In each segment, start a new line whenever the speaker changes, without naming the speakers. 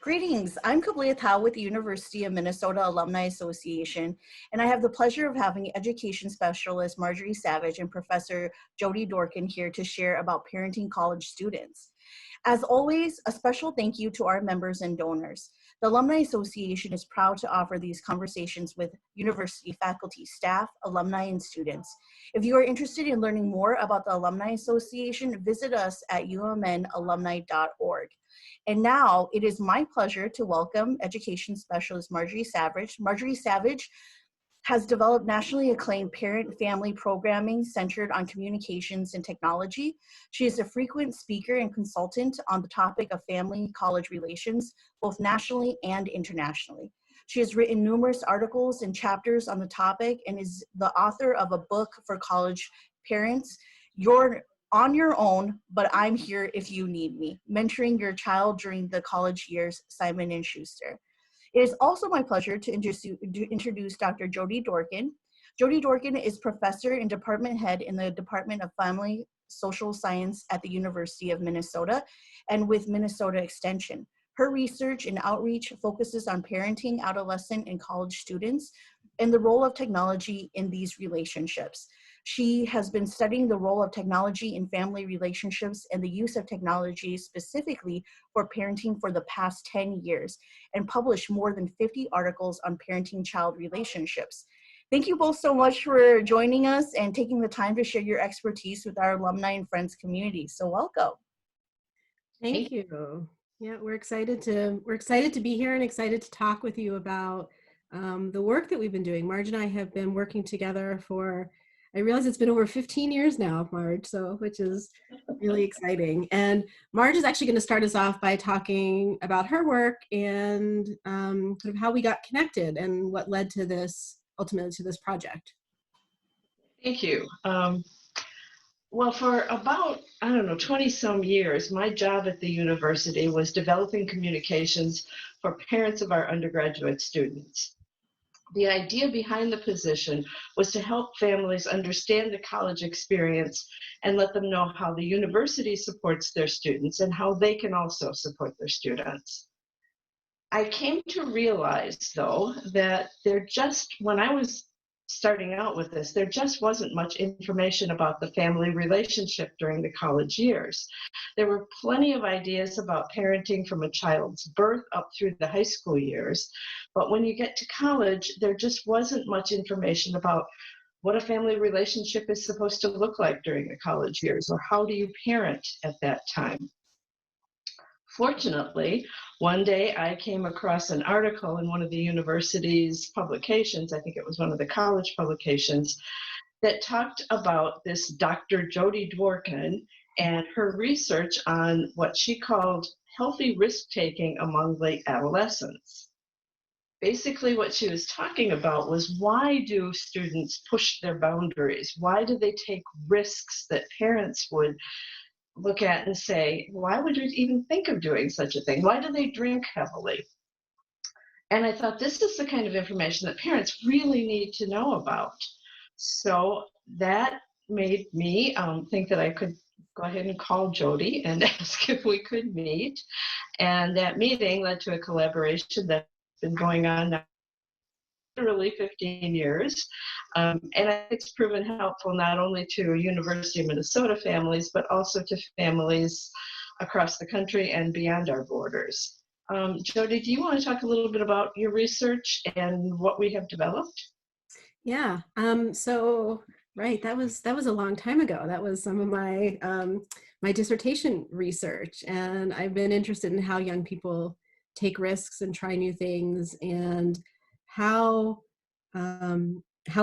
Greetings, I'm Kabliya Thao with the University of Minnesota Alumni Association, and I have the pleasure of having education specialist Marjorie Savage and Professor Jody Dorkin here to share about parenting college students. As always, a special thank you to our members and donors. The Alumni Association is proud to offer these conversations with university faculty, staff, alumni, and students. If you are interested in learning more about the Alumni Association, visit us at umnalumni.org. And now it is my pleasure to welcome education specialist Marjorie Savage. Marjorie Savage has developed nationally acclaimed parent-family programming centered on communications and technology. She is a frequent speaker and consultant on the topic of family-college relations, both nationally and internationally. She has written numerous articles and chapters on the topic and is the author of a book for college parents, You're on Your Own, But I'm Here If You Need Me, Mentoring Your Child During the College Years, Simon & Schuster. It is also my pleasure to introduce Dr. Jody Dorkin. Jody Dorkin is professor and department head in the Department of Family Social Science at the University of Minnesota and with Minnesota Extension. Her research and outreach focuses on parenting adolescent and college students and the role of technology in these relationships. She has been studying the role of technology in family relationships and the use of technology specifically for parenting for the past 10 years and published more than 50 articles on parenting-child relationships. Thank you both so much for joining us and taking the time to share your expertise with our alumni and friends community. So welcome.
Thank you. Yeah, we're excited to be here and excited to talk with you about the work that we've been doing. Marge and I have been working together for, I realize it's been over 15 years now, Marge, which is really exciting. And Marge is actually going to start us off by talking about her work and sort of how we got connected and what led to this, ultimately to this project.
Thank you. Well, for about, 20 some years, my job at the university was developing communications for parents of our undergraduate students. The idea behind the position was to help families understand the college experience and let them know how the university supports their students and how they can also support their students. I came to realize, though, that when I was starting out with this, there just wasn't much information about the family relationship during the college years. There were plenty of ideas about parenting from a child's birth up through the high school years, but when you get to college, there just wasn't much information about what a family relationship is supposed to look like during the college years, or how do you parent at that time. Fortunately, one day I came across an article in one of the university's publications, I think it was one of the college publications, that talked about this Dr. Jody Dworkin and her research on what she called healthy risk-taking among late adolescents. Basically, what she was talking about was, why do students push their boundaries? Why do they take risks that parents would look at and say, why would you even think of doing such a thing? Why do they drink heavily? And I thought, this is the kind of information that parents really need to know about. So that made me think that I could go ahead and call Jody and ask if we could meet. And that meeting led to a collaboration that's been going on now literally 15 years. And I think it's proven helpful not only to University of Minnesota families, but also to families across the country and beyond our borders. Jody, do you want to talk a little bit about your research and what we have developed?
Yeah, right, that was a long time ago. That was some of my my dissertation research, and I've been interested in how young people take risks and try new things, and how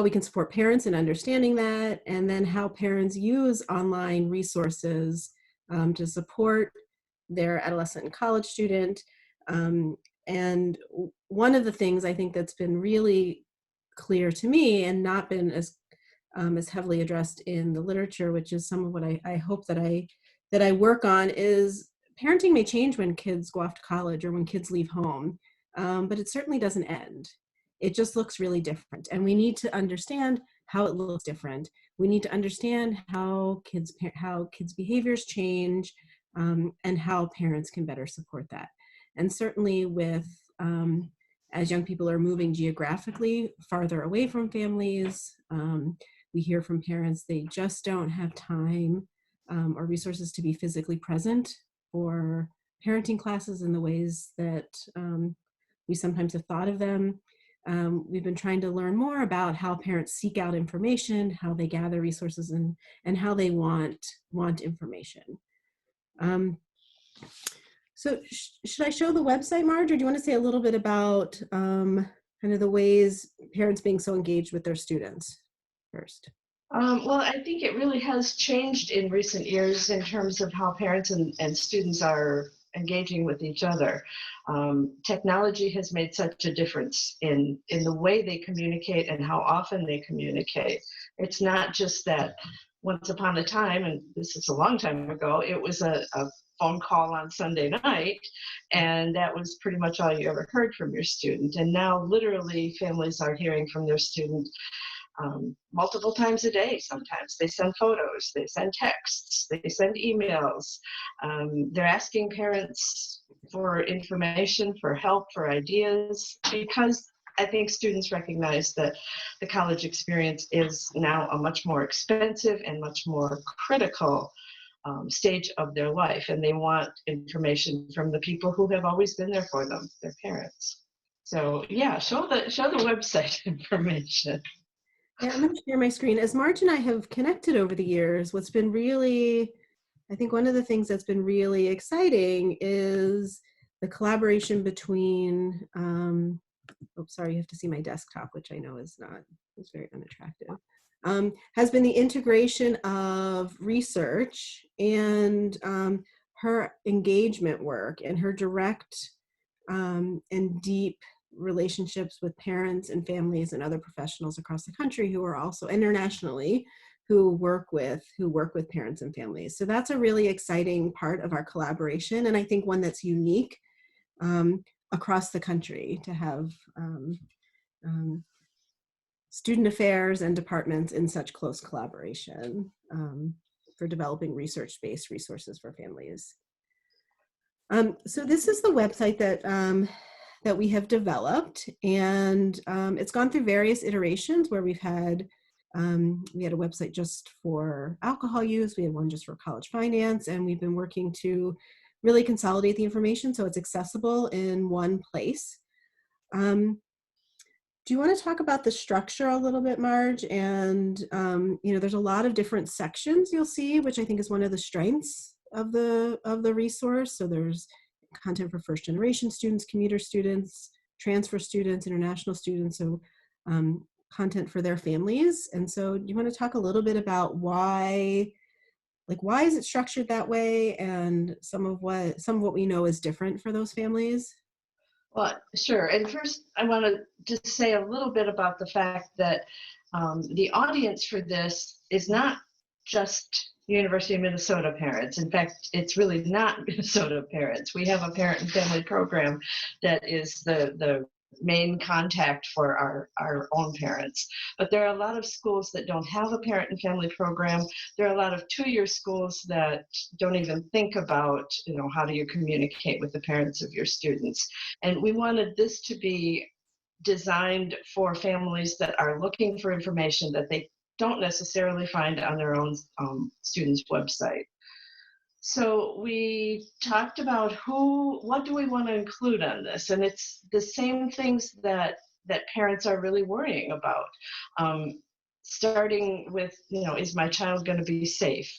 we can support parents in understanding that, and then how parents use online resources to support their adolescent and college student. And one of the things I think that's been really clear to me and not been as heavily addressed in the literature, which is some of what I hope that I work on, is parenting may change when kids go off to college or when kids leave home, but it certainly doesn't end. It just looks really different, and we need to understand how it looks different. We need to understand how kids' behaviors change, and how parents can better support that. And certainly with, as young people are moving geographically farther away from families, we hear from parents they just don't have time or resources to be physically present for parenting classes in the ways that we sometimes have thought of them. We've been trying to learn more about how parents seek out information, how they gather resources, and how they want information. So should I show the website, Marge, or do you want to say a little bit about kind of the ways parents being so engaged with their students first?
Well, I think it really has changed in recent years in terms of how parents and students are engaging with each other. Technology has made such a difference in the way they communicate and how often they communicate. It's not just that once upon a time, and this is a long time ago, it was a phone call on Sunday night, and that was pretty much all you ever heard from your student. And now literally families are hearing from their student multiple times a day. Sometimes they send photos, they send texts, they send emails. They're asking parents for information, for help, for ideas, because I think students recognize that the college experience is now a much more expensive and much more critical stage of their life, and they want information from the people who have always been there for them, their parents. So yeah, show the website information.
Yeah, I'm going to share my screen. As Marge and I have connected over the years, what's been really, I think one of the things that's been really exciting is the collaboration between, sorry, you have to see my desktop, which I know is very unattractive, has been the integration of research and her engagement work and her direct and deep relationships with parents and families and other professionals across the country who are also internationally who work with parents and families. So that's a really exciting part of our collaboration, and I think one that's unique across the country to have student affairs and departments in such close collaboration for developing research-based resources for families. So this is the website that we have developed, and it's gone through various iterations where we had a website just for alcohol use, we had one just for college finance, and we've been working to really consolidate the information so it's accessible in one place. Do you want to talk about the structure a little bit, Marge? And there's a lot of different sections you'll see, which I think is one of the strengths of the resource. So there's content for first generation students, commuter students, transfer students, international students, so content for their families. And so do you want to talk a little bit about why is it structured that way, and some of what we know is different for those families?
Well, sure. And first, I want to just say a little bit about the fact that the audience for this is not just University of Minnesota parents. In fact, it's really not Minnesota parents. We have a parent and family program that is the main contact for our own parents. But there are a lot of schools that don't have a parent and family program. There are a lot of two-year schools that don't even think about, how do you communicate with the parents of your students. And we wanted this to be designed for families that are looking for information that they don't necessarily find on their own student's website. So we talked about what do we want to include on this, and it's the same things that parents are really worrying about. Starting with, is my child going to be safe?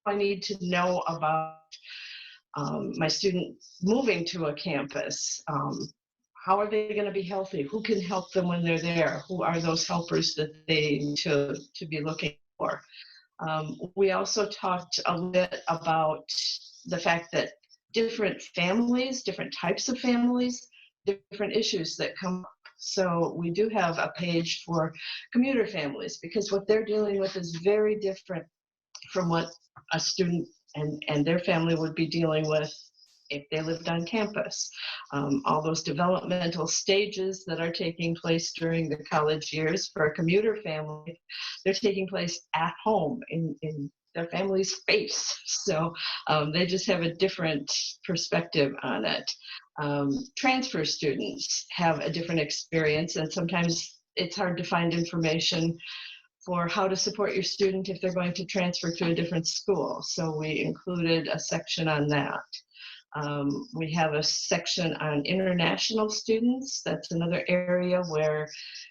I need to know about my student moving to a campus. How are they going to be healthy? Who can help them when they're there? Who are those helpers that they need to be looking for? We also talked a bit about the fact that different families, different types of families, different issues that come up. So we do have a page for commuter families, because what they're dealing with is very different from what a student and their family would be dealing with if they lived on campus. All those developmental stages that are taking place during the college years for a commuter family, they're taking place at home in their family's face. So they just have a different perspective on it. Transfer students have a different experience, and sometimes it's hard to find information for how to support your student if they're going to transfer to a different school. So we included a section on that. We have a section on international students. That's another area where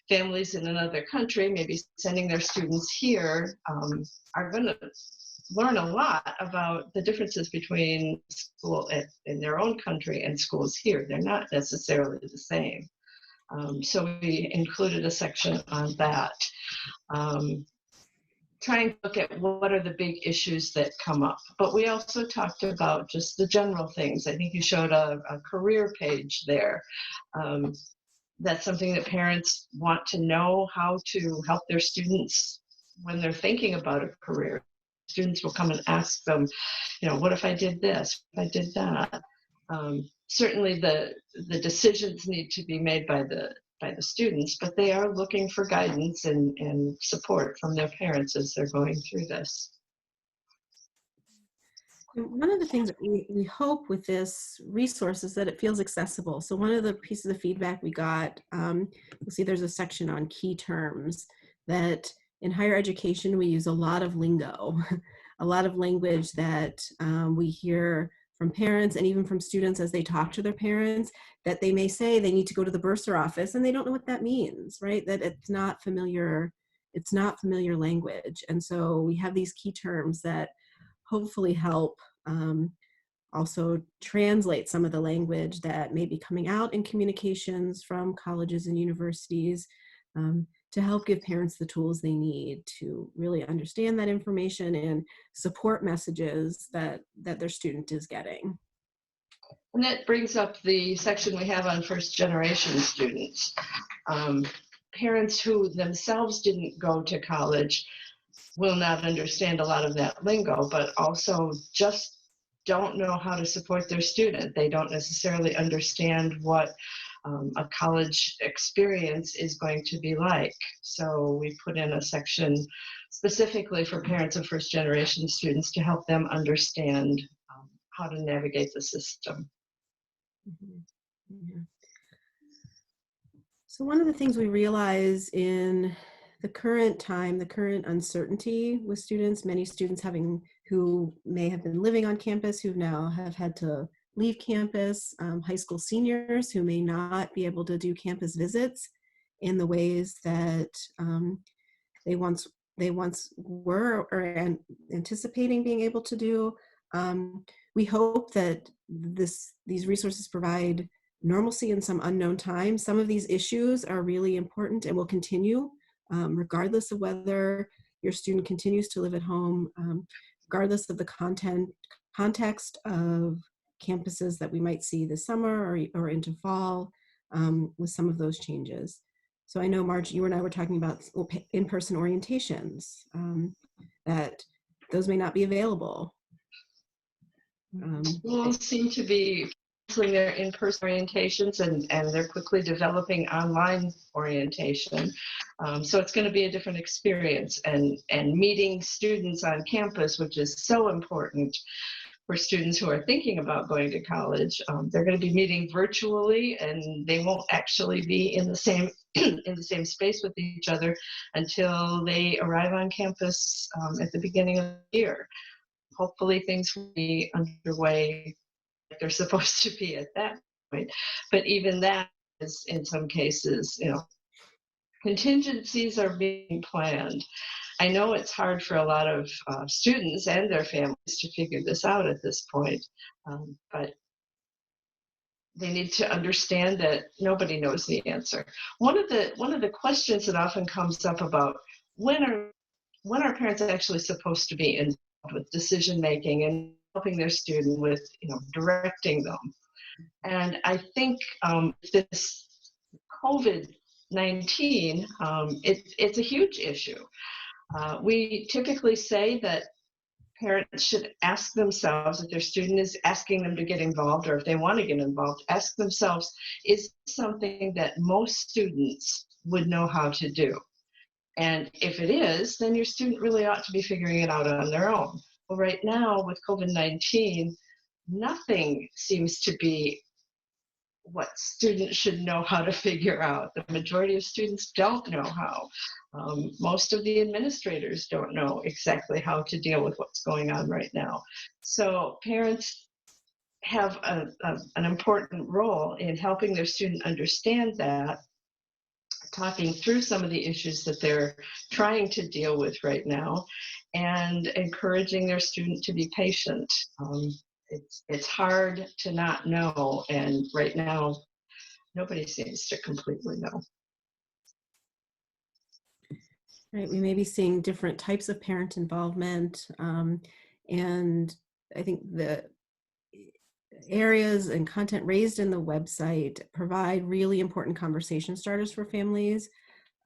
families in another country, maybe sending their students here, are going to learn a lot about the differences between school in their own country and schools here. They're not necessarily the same. So we included a section on that. Trying to look at what are the big issues that come up. But we also talked about just the general things. I think you showed a career page there. That's something that parents want to know, how to help their students when they're thinking about a career. Students will come and ask them, what if I did this, if I did that? Certainly the decisions need to be made by the students, but they are looking for guidance and support from their parents as they're going through this.
One of the things that we hope with this resource is that it feels accessible. So one of the pieces of feedback we got, you'll see there's a section on key terms, that in higher education we use a lot of lingo, a lot of language that we hear from parents and even from students as they talk to their parents, that they may say they need to go to the bursar office and they don't know what that means, right? That it's not familiar language. And so we have these key terms that hopefully help also translate some of the language that may be coming out in communications from colleges and universities, to help give parents the tools they need to really understand that information and support messages that their student is getting.
And that brings up the section we have on first generation students. Parents who themselves didn't go to college will not understand a lot of that lingo, but also just don't know how to support their student. They don't necessarily understand what a college experience is going to be like. So we put in a section specifically for parents of first generation students to help them understand how to navigate the system.
Mm-hmm. Yeah. So one of the things we realize in the current time, the current uncertainty with students, many students who may have been living on campus, who now have had to leave campus, high school seniors who may not be able to do campus visits in the ways that they once were or anticipating being able to do. We hope that these resources provide normalcy in some unknown time. Some of these issues are really important and will continue regardless of whether your student continues to live at home, regardless of the context of campuses that we might see this summer or into fall, with some of those changes. So I know, Marge, you and I were talking about in-person orientations, that those may not be available.
Schools seem to be canceling their in-person orientations, and they're quickly developing online orientation. So it's going to be a different experience, and meeting students on campus, which is so important for students who are thinking about going to college. They're going to be meeting virtually, and they won't actually be in the same in the same space with each other until they arrive on campus at the beginning of the year. Hopefully things will be underway like they're supposed to be at that point. But even that is, in some cases, contingencies are being planned. I know it's hard for a lot of students and their families to figure this out at this point, but they need to understand that nobody knows the answer. One of the questions that often comes up about when are parents actually supposed to be involved with decision making and helping their student with directing them. And I think this COVID-19, it's a huge issue. We typically say that parents should ask themselves, if their student is asking them to get involved, or if they want to get involved, ask themselves, is this something that most students would know how to do? And if it is, then your student really ought to be figuring it out on their own. Well, right now with COVID-19, nothing seems to be what students should know how to figure out. The majority of students don't know how. Most of the administrators don't know exactly how to deal with what's going on right now. So parents have an important role in helping their student understand that, talking through some of the issues that they're trying to deal with right now, and encouraging their student to be patient. It's hard to not know, and right now nobody seems to completely know.
Right, we may be seeing different types of parent involvement, and I think the areas and content raised in the website provide really important conversation starters for families,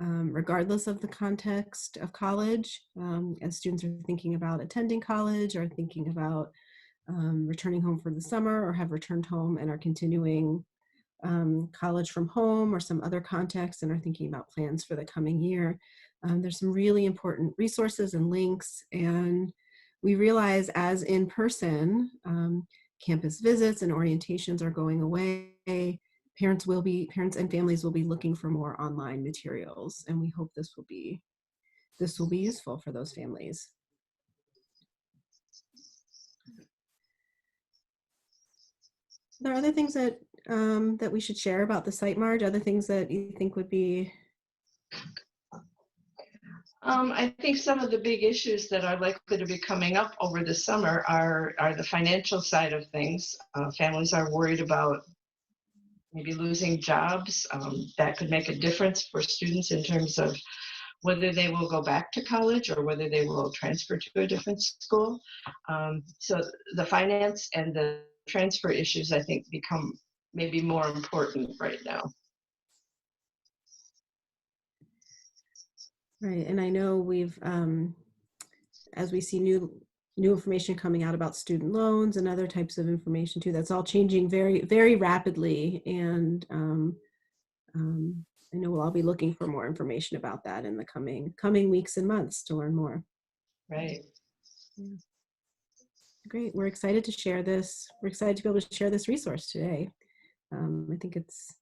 regardless of the context of college, as students are thinking about attending college or thinking about returning home for the summer, or have returned home and are continuing college from home or some other context and are thinking about plans for the coming year. There's some really important resources and links, and we realize as in-person campus visits and orientations are going away, parents and families will be looking for more online materials, and we hope this will be useful for those families. Are there other things that that we should share about the site, Marge? Other things that you think would be?
I think some of the big issues that are likely to be coming up over the summer are the financial side of things. Families are worried about maybe losing jobs. That could make a difference for students in terms of whether they will go back to college or whether they will transfer to a different school. So the finance and the transfer issues, I think, become maybe more important right now.
Right, and I know we've, as we see new information coming out about student loans and other types of information too, that's all changing very, very rapidly. And I know we'll all be looking for more information about that in the coming weeks and months to learn more.
Right.
Yeah. Great, we're excited to share this. We're excited to be able to share this resource today. I think it's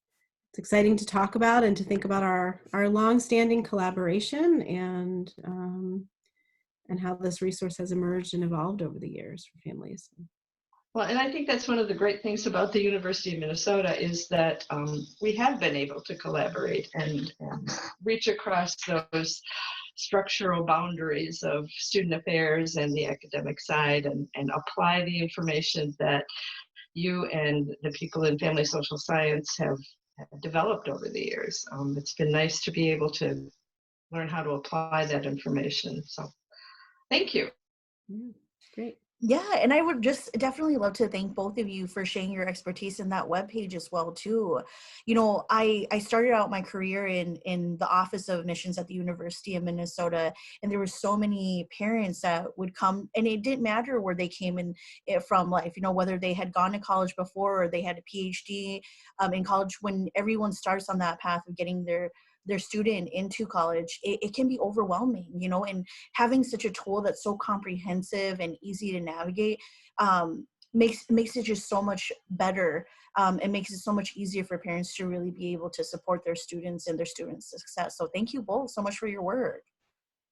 exciting to talk about and to think about our long-standing collaboration and how this resource has emerged and evolved over the years for families.
Well, and I think that's one of the great things about the University of Minnesota is that we have been able to collaborate and reach across those structural boundaries of student affairs and the academic side, and apply the information that you and the people in family social science have developed over the years. It's been nice to be able to learn how to apply that information. So thank you.
Yeah, great.
Yeah, and I would just definitely love to thank both of you for sharing your expertise in that webpage as well too. You know, I started out my career in the Office of Admissions at the University of Minnesota, and there were so many parents that would come, and it didn't matter where they came in from life, you know, whether they had gone to college before or they had a PhD in college. When everyone starts on that path of getting their student into college, it can be overwhelming, you know, and having such a tool that's so comprehensive and easy to navigate makes it just so much better. It makes it so much easier for parents to really be able to support their students and their students' success. So thank you both so much for your work.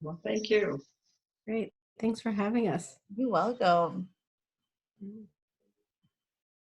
Well, thank you.
Great. Thanks for having us.
You're welcome.
Mm.